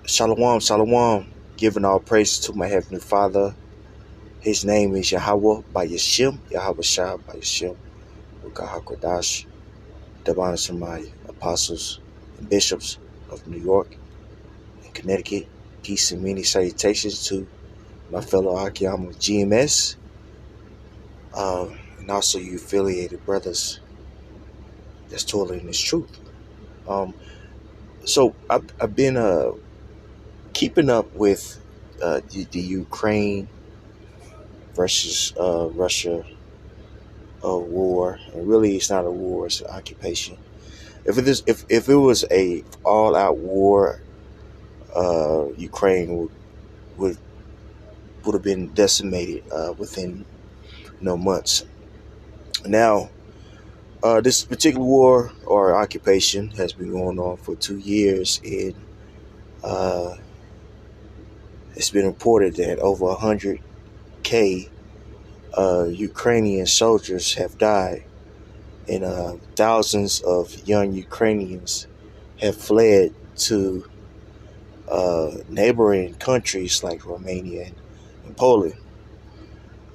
Shalom, shalom. Giving all praise to my heavenly Father. His name is Yahweh by Yashim, Yahweh Shah by Yashim, Hakodash, Divine Samai, apostles and bishops of New York and Connecticut. Peace and many salutations to my fellow Akiyama GMS, and also you affiliated brothers that's toiling in this truth. So I've been keeping up with the Ukraine versus Russia war, and really it's not a war; it's an occupation. If it was a all out war, Ukraine would would have been decimated within months. Now, this particular war or occupation has been going on for 2 years, and uh, it's been reported that over 100K Ukrainian soldiers have died, and thousands of young Ukrainians have fled to neighboring countries like Romania and Poland.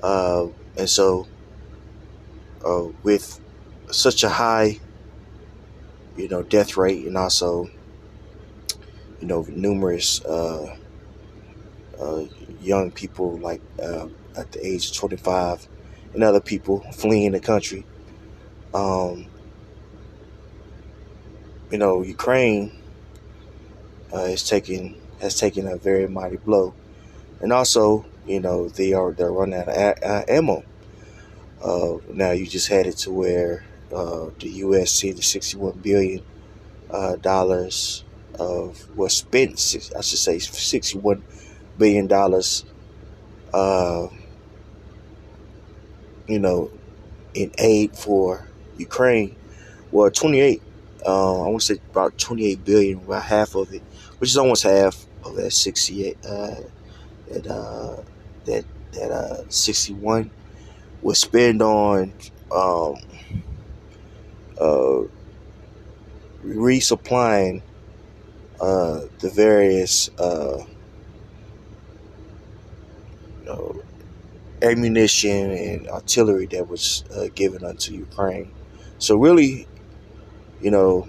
And so, with such a high, death rate, and also, numerous young people like at the age of 25, and other people fleeing the country, Ukraine has taken a very mighty blow, and also, they're running out of ammo. Now you just had it to where the U.S. see the $61 billion was spent. I should say $61 billion. Uh, in aid for Ukraine. Well, 28. I want to say about 28 billion, about half of it, which is almost half of that 68. That that 61 was spent on um, uh, resupplying the various you know, ammunition and artillery that was given unto Ukraine. So really, you know,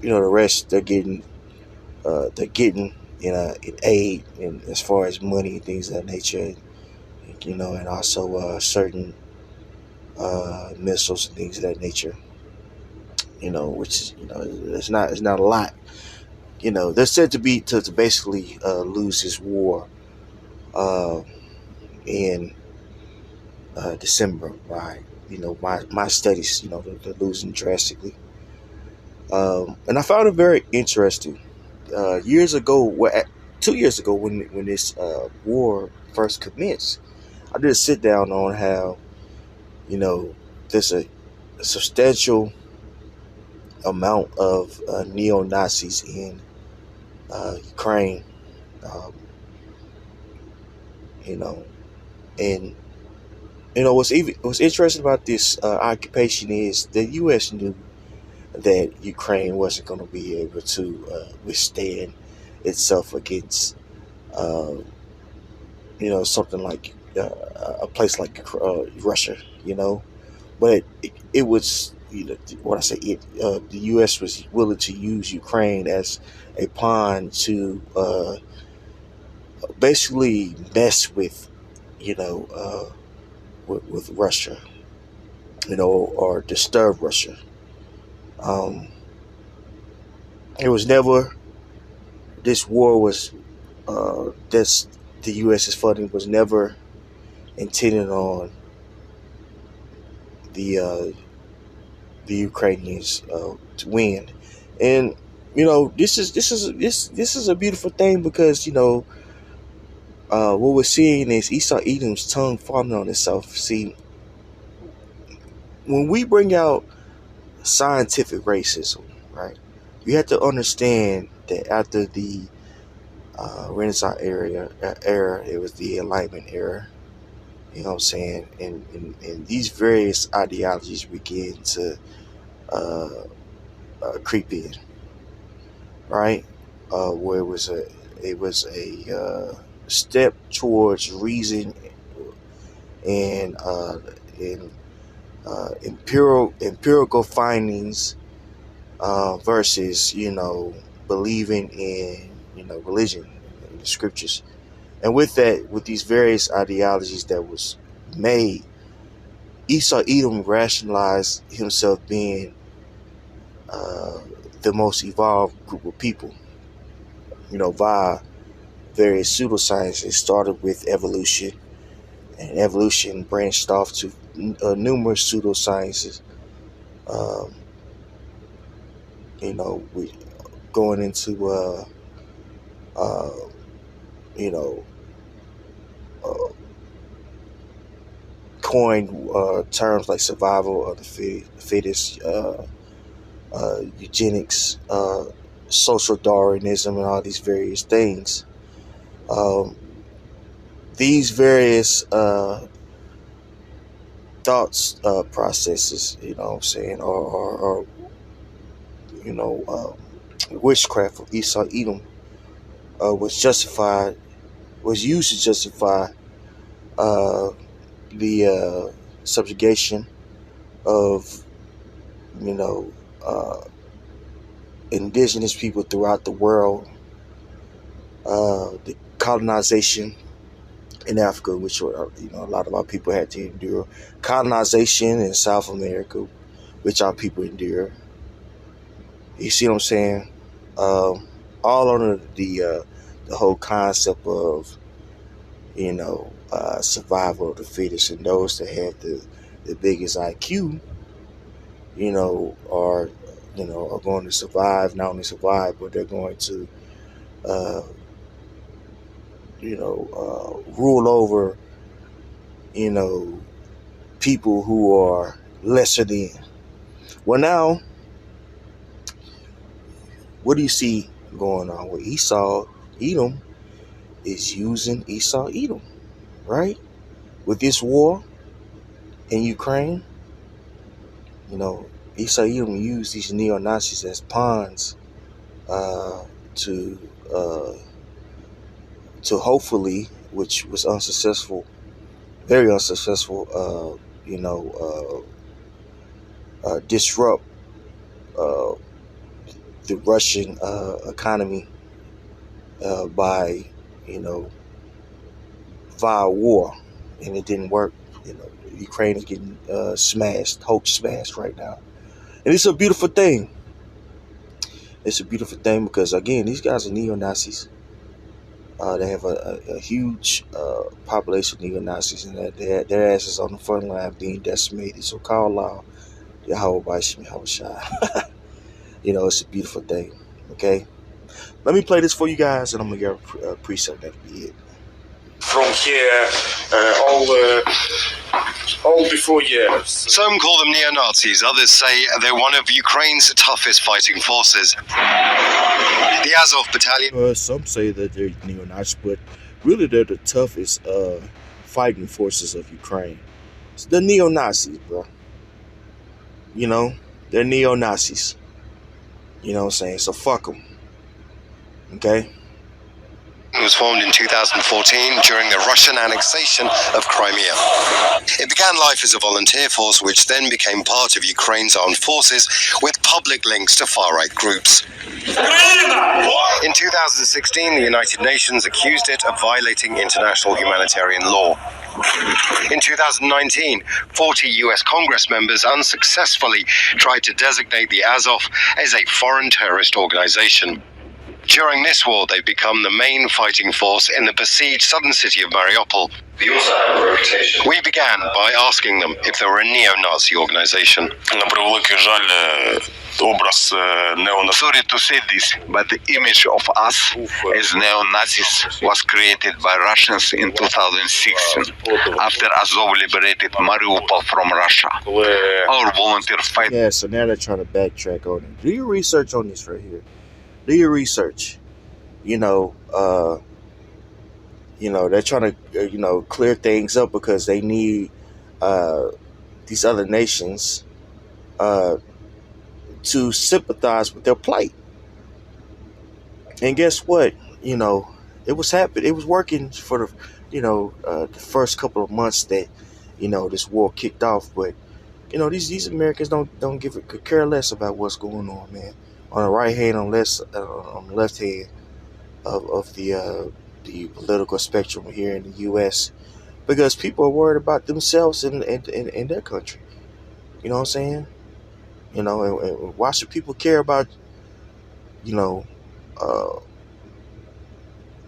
the rest they're getting in aid, and as far as money and things of that nature, and also certain missiles and things of that nature. Which is it's not a lot. They're said to be to basically lose this war uh, in December by my studies. They're losing drastically, and I found it very interesting. Years ago, 2 years ago, when this war first commenced, I did a sit down on how there's a substantial amount of neo Nazis in Ukraine. Um, you know, and what's interesting about this occupation is the U.S. knew that Ukraine wasn't going to be able to withstand itself against uh, something like a place like Russia. But it was, what I say, the U.S. was willing to use Ukraine as a pawn to basically mess with, you know, uh, with Russia, or disturb Russia. Um, it was never this war was this the U.S.'s funding was never intended on the uh, the Ukrainians to win, and this is a beautiful thing because what we're seeing is Esau Edom's tongue falling on itself. See, when we bring out scientific racism, right, you have to understand that after the Renaissance era, it was the Enlightenment era. You know what I'm saying? And these various ideologies begin to uh, creep in, right? where it was a step towards reason and in empirical findings versus believing in religion, in the scriptures. And with that, with these various ideologies that was made, Esau Edom rationalized himself being uh, the most evolved group of people, via various pseudoscience. It started with evolution, and evolution branched off to numerous pseudosciences. Um, we going into uh, you know uh, coined terms like survival of the fittest, eugenics, social Darwinism, and all these various things. Um, these various thoughts processes, what I'm saying, or witchcraft of Esau Edom was used to justify uh, the subjugation of you know uh, indigenous people throughout the world, the colonization in Africa, which a lot of our people had to endure, colonization in South America, which our people endure. You see what I'm saying? All under the whole concept of survival of the fittest, and those that have the biggest IQ, are going to survive. Not only survive, but they're going to uh, rule over you know people who are lesser than. Well, now, what do you see going on with Esau Edom? Is using Esau Edom, right? With this war in Ukraine, you know, Esau Edom used these neo Nazis as pawns uh, to uh, to hopefully, which was unsuccessful, very unsuccessful, disrupt uh, the Russian economy by, you know, via war, and it didn't work. Ukraine is getting smashed, Hulk smashed right now, and it's a beautiful thing. It's a beautiful thing because again, these guys are neo Nazis. They have a huge population of neo Nazis, and their asses on the front line being decimated. So call out Yahweh Bashim Yahushua. It's a beautiful thing. Okay, let me play this for you guys, and I'm gonna get a precept. That'll be it. From here, all before years. Some call them neo-Nazis, others say they're one of Ukraine's toughest fighting forces. The Azov battalion. Some say that they're neo-Nazis, but really they're the toughest fighting forces of Ukraine. It's the neo-Nazis, bro. They're neo-Nazis. You know what I'm saying? So fuck them. Okay? It was formed in 2014 during the Russian annexation of Crimea. It began life as a volunteer force, which then became part of Ukraine's armed forces with public links to far-right groups. In 2016, the United Nations accused it of violating international humanitarian law. In 2019, 40 US Congress members unsuccessfully tried to designate the Azov as a foreign terrorist organization. During this war, they've become the main fighting force in the besieged southern city of Mariupol. They also have a reputation. We began by asking them if they were a neo-Nazi organization. Sorry to say this, but the image of us as neo-Nazis was created by Russians in 2016, after Azov liberated Mariupol from Russia. Our volunteer fight. Yeah, so now they're trying to backtrack on it. Do your research on this right here. Do your research. They're trying to, clear things up because they need these other nations to sympathize with their plight. And guess what? You know, it was happening. It was working for the first couple of months that this war kicked off. But these Americans don't could care less about what's going on, man. On the right hand, on the left hand of the political spectrum here in the U.S. because people are worried about themselves and their country. You know what I'm saying? And why should people care about you know uh,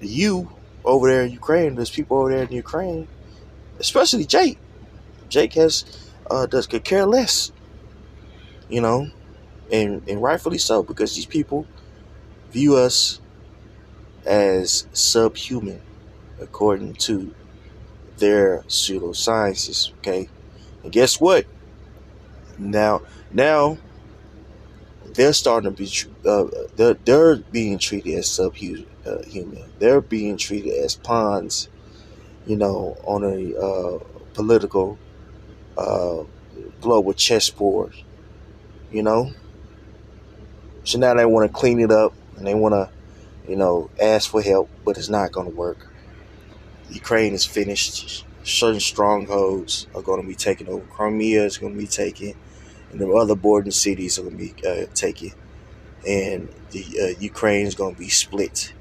you over there in Ukraine? There's people over there in Ukraine, especially Jake. Jake could care less, you know, and rightfully so because these people view us as subhuman according to their pseudosciences. Okay, and guess what? Now they're starting to be they're being treated as subhuman. They're being treated as pawns, on a political uh, global chessboard. You know, so now they want to clean it up and they want to, ask for help, but it's not going to work. Ukraine is finished. Certain strongholds are going to be taken over. Crimea is going to be taken, and the other bordering cities are going to be taken, and the Ukraine is going to be split.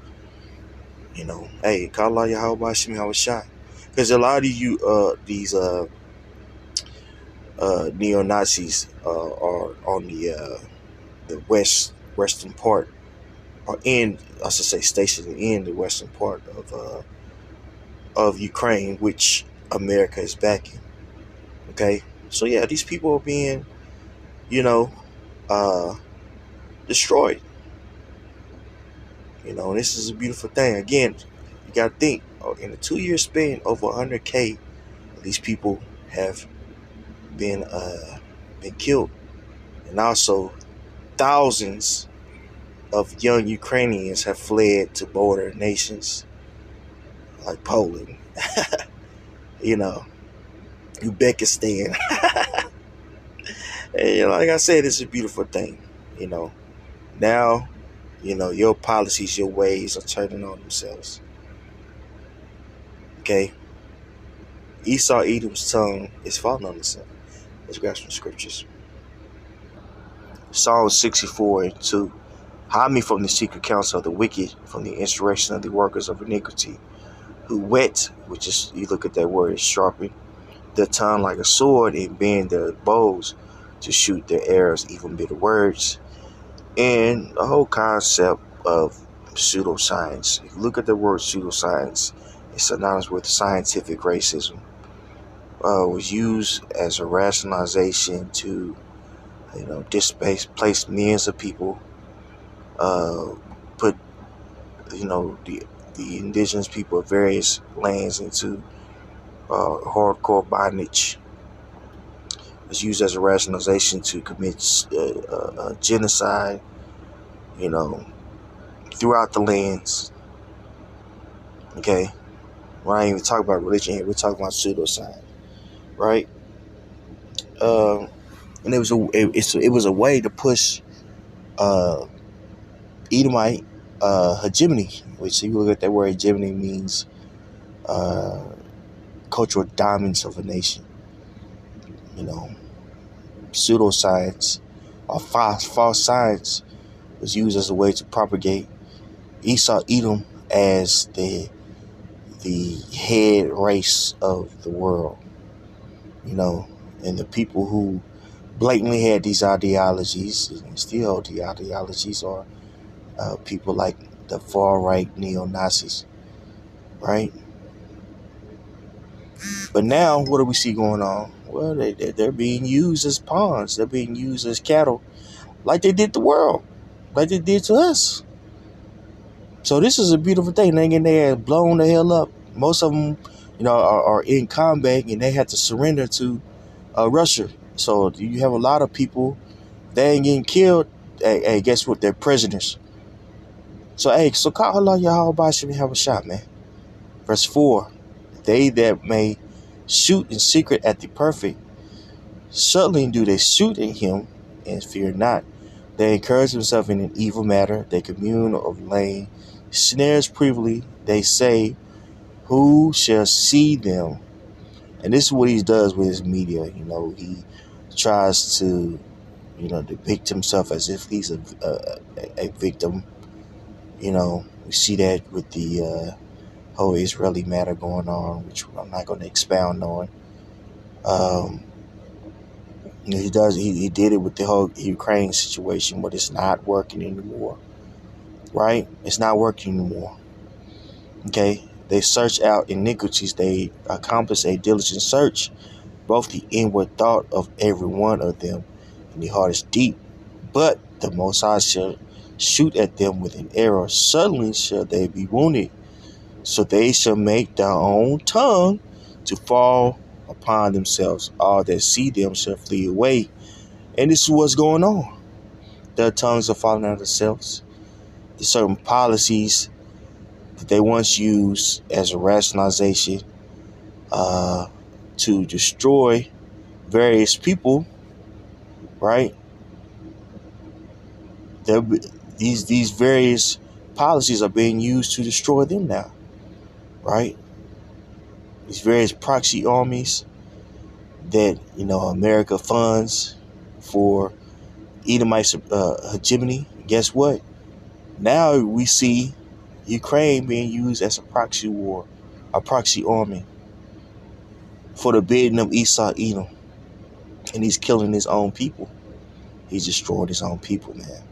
Hey, call out Yahweh Shemi Hawashai, because a lot of these neo Nazis are on the western part, or I should say, stationed in the western part of Ukraine, which America is backing. Okay, so yeah, these people are being, uh, destroyed. And this is a beautiful thing. Again, you got to think, in a 2-year span, over 100K of these people have been killed, and also thousands of young Ukrainians have fled to border nations like Poland, Uzbekistan. And like I said, it's a beautiful thing. Now, your policies, your ways are turning on themselves. Okay, Esau Edom's tongue is falling on itself. Let's grab some scriptures. Psalm 64:2. Hide me from the secret counsel of the wicked, from the insurrection of the workers of iniquity, who whet, which is, you look at that word, sharpen their tongue like a sword and bend their bows to shoot their arrows, even bitter words. And the whole concept of pseudoscience. If you look at the word pseudoscience, it's synonymous with scientific racism. Was used as a rationalization to, displace millions of people, put, the indigenous people of various lands into hardcore bondage. Was used as a rationalization to commit genocide, throughout the lands. Okay, we're not even talking about religion here. We're talking about pseudoscience, right? And it was a way to push Edomite hegemony, which, if you look at that word, hegemony means cultural dominance of a nation. Pseudoscience or false science was used as a way to propagate Esau Edom as the head race of the world. And the people who blatantly had these ideologies and still hold the ideologies are people like the far-right neo-Nazis, right? But now, what do we see going on? Well, they're being used as pawns. They're being used as cattle, like they did the world, like they did to us. So this is a beautiful thing. They get their blown the hell up. Most of them, are in combat, and they had to surrender to Russia. So you have a lot of people, they ain't getting killed. Hey, guess what? They're prisoners. So call Allah Yahweh should have a shot, man. Verse 4. They that may shoot in secret at the perfect, certainly do they shoot at him and fear not. They encourage themselves in an evil matter. They commune of laying snares privily. They say, who shall see them? And this is what he does with his media. He tries to, depict himself as if he's a victim. We see that with the whole Israeli matter going on, which I'm not going to expound on. He did it with the whole Ukraine situation, but it's not working anymore. Right? It's not working anymore. Okay? They search out iniquities. They accomplish a diligent search, both the inward thought of every one of them, and the heart is deep. But the Most High shall shoot at them with an arrow. Suddenly shall they be wounded. So they shall make their own tongue to fall upon themselves. All that see them shall flee away. And this is what's going on. Their tongues are falling on themselves. The certain policies that they once used as a rationalization to destroy various people, right? These various policies are being used to destroy them now, right? These various proxy armies that America funds for Edomite hegemony. Guess what? Now we see Ukraine being used as a proxy war, a proxy army for the bidding of Esau Edom, and he's killing his own people. He's destroyed his own people, man.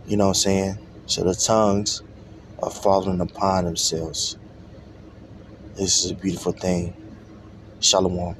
You know what I'm saying? So the tongues are falling upon themselves. This is a beautiful thing. Shalom.